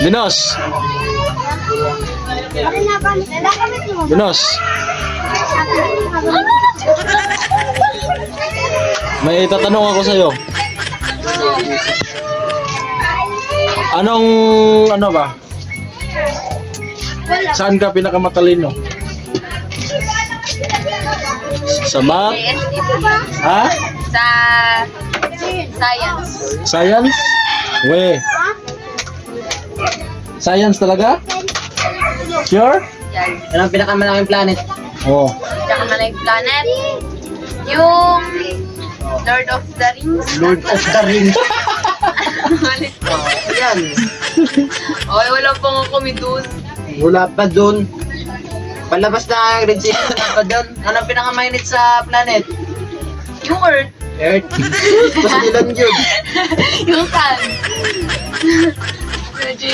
Binos. Binos. May itatanong ako sa'yo. Ano ba? Saan ka pinakamatalino? Sa math? Ha? Sa science. Science? We. Science talaga? Sure? Yan. Ano ang pinakamalaking planet? Oh. Pinakamalayang planet. Yung Lord of the Rings. Lord of the Rings. Yan. Okay, wala pang kami dun. Wala pa dun. Palabas na ang Red Sea, wala pa dun. Ano ang pinakamainit sa planet? Yung Earth. Earth. Basta nilan yun. Yung Sun. Medyo